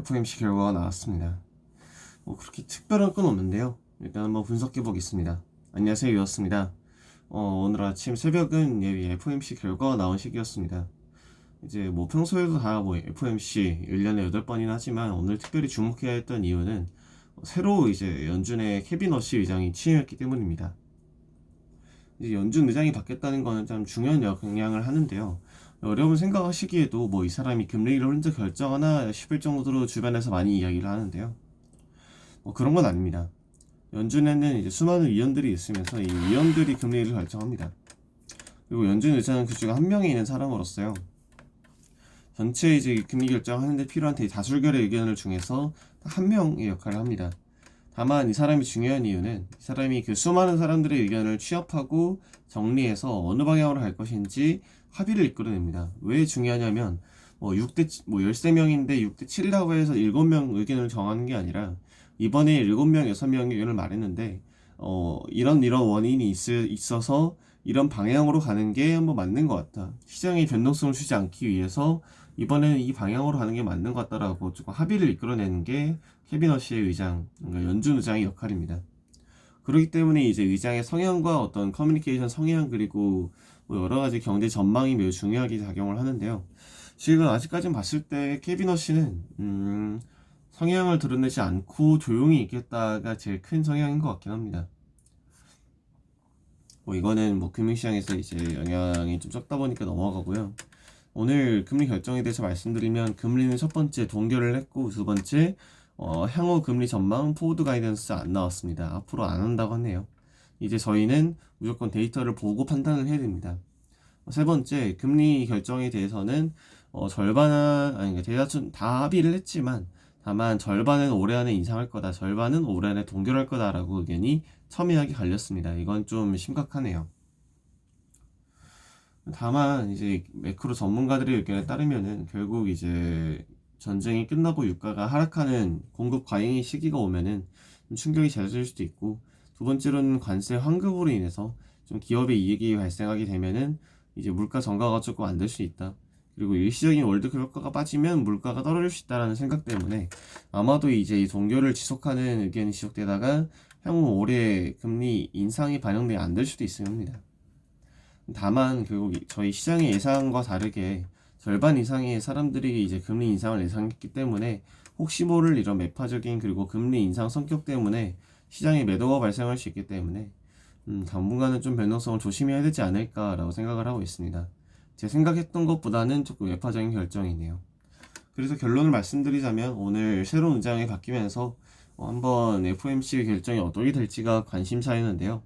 FOMC 결과가 나왔습니다. 그렇게 특별한 건 없는데요. 일단 한번 분석해 보겠습니다. 안녕하세요, 유였습니다. 오늘 아침 새벽은 FOMC 결과가 나온 시기였습니다. 이제 평소에도 다 FOMC 1년에 8번이나 하지만 오늘 특별히 주목해야 했던 이유는 새로 이제 연준의 케빈 워시 의장이 취임했기 때문입니다. 이제 연준 의장이 바뀌었다는 거는 참 중요한 영향을 하는데요. 여러분 생각하시기에도 이 사람이 금리를 혼자 결정하나 싶을 정도로 주변에서 많이 이야기를 하는데요. 그런 건 아닙니다. 연준에는 이제 수많은 위원들이 있으면서 이 위원들이 금리를 결정합니다. 그리고 연준 의장은 그 중에 한 명이 있는 사람으로서요. 전체 이제 금리 결정하는데 필요한 다수결의 의견을 중에서 한 명의 역할을 합니다. 다만 이 사람이 중요한 이유는 이 사람이 그 수많은 사람들의 의견을 취합하고 정리해서 어느 방향으로 갈 것인지 합의를 이끌어냅니다. 왜 중요하냐면 13명인데 6대 7이라고 해서 7명 의견을 정하는 게 아니라 이번에 7명, 6명의 의견을 말했는데 이런 원인이 있어서 이런 방향으로 가는 게 한번 맞는 것 같다. 시장의 변동성을 주지 않기 위해서 이번에는 이 방향으로 가는 게 맞는 것 같다라고 조금 합의를 이끌어내는 게 케빈 워시의 의장, 그러니까 연준 의장의 역할입니다. 그렇기 때문에 이제 의장의 성향과 어떤 커뮤니케이션 성향 그리고 여러 가지 경제 전망이 매우 중요하게 작용을 하는데요. 지금 아직까지는 봤을 때 케빈 워시는 성향을 드러내지 않고 조용히 있겠다가 제일 큰 성향인 것 같긴 합니다. 이거는 금융시장에서 이제 영향이 좀 적다 보니까 넘어가고요. 오늘 금리 결정에 대해서 말씀드리면 금리는 첫 번째 동결을 했고 두 번째 향후 금리 전망 포워드 가이던스 안 나왔습니다. 앞으로 안 한다고 하네요. 이제 저희는 무조건 데이터를 보고 판단을 해야 됩니다. 세 번째 금리 결정에 대해서는 대다수 다 합의를 했지만 다만 절반은 올해 안에 인상할 거다, 절반은 올해 안에 동결할 거다라고 의견이 첨예하게 갈렸습니다. 이건 좀 심각하네요. 다만 이제 매크로 전문가들의 의견에 따르면은 결국 이제 전쟁이 끝나고 유가가 하락하는 공급 과잉의 시기가 오면은 좀 충격이 잦을 수도 있고, 두 번째로는 관세 환급으로 인해서 좀 기업의 이익이 발생하게 되면은 이제 물가 전가가 조금 안 될 수 있다. 그리고 일시적인 월드컵 효과가 빠지면 물가가 떨어질 수 있다라는 생각 때문에 아마도 이제 이 동결을 지속하는 의견이 지속되다가 향후 올해 금리 인상이 반영돼 안 될 수도 있습니다. 다만 결국 저희 시장의 예상과 다르게 절반 이상의 사람들이 이제 금리 인상을 예상했기 때문에 혹시 모를 이런 매파적인 그리고 금리 인상 성격 때문에 시장에 매도가 발생할 수 있기 때문에 당분간은 좀 변동성을 조심해야 되지 않을까라고 생각을 하고 있습니다. 제 생각했던 것보다는 조금 매파적인 결정이네요. 그래서 결론을 말씀드리자면 오늘 새로운 의장이 바뀌면서 한번 FOMC 결정이 어떻게 될지가 관심사였는데요.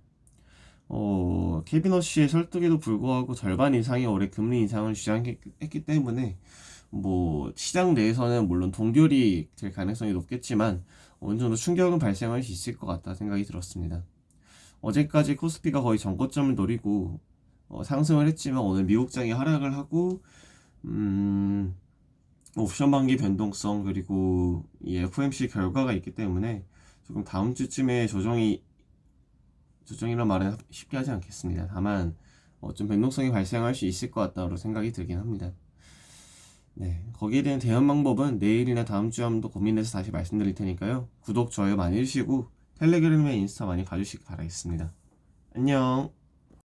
케빈 워시의 설득에도 불구하고 절반 이상이 올해 금리 인상을 주장했기 때문에 시장 내에서는 물론 동결이 될 가능성이 높겠지만 어느 정도 충격은 발생할 수 있을 것 같다 생각이 들었습니다. 어제까지 코스피가 거의 전고점을 노리고 상승을 했지만 오늘 미국장이 하락을 하고 옵션 만기 변동성 그리고 이 FOMC 결과가 있기 때문에 조금 다음 주쯤에 조정이란 말은 쉽게 하지 않겠습니다. 다만 좀 변동성이 발생할 수 있을 것 같다고 생각이 들긴 합니다. 네, 거기에 대한 대응 방법은 내일이나 다음 주에 한번 더 고민해서 다시 말씀드릴 테니까요. 구독, 좋아요 많이 해주시고 텔레그램에 인스타 많이 봐주시기 바라겠습니다. 안녕.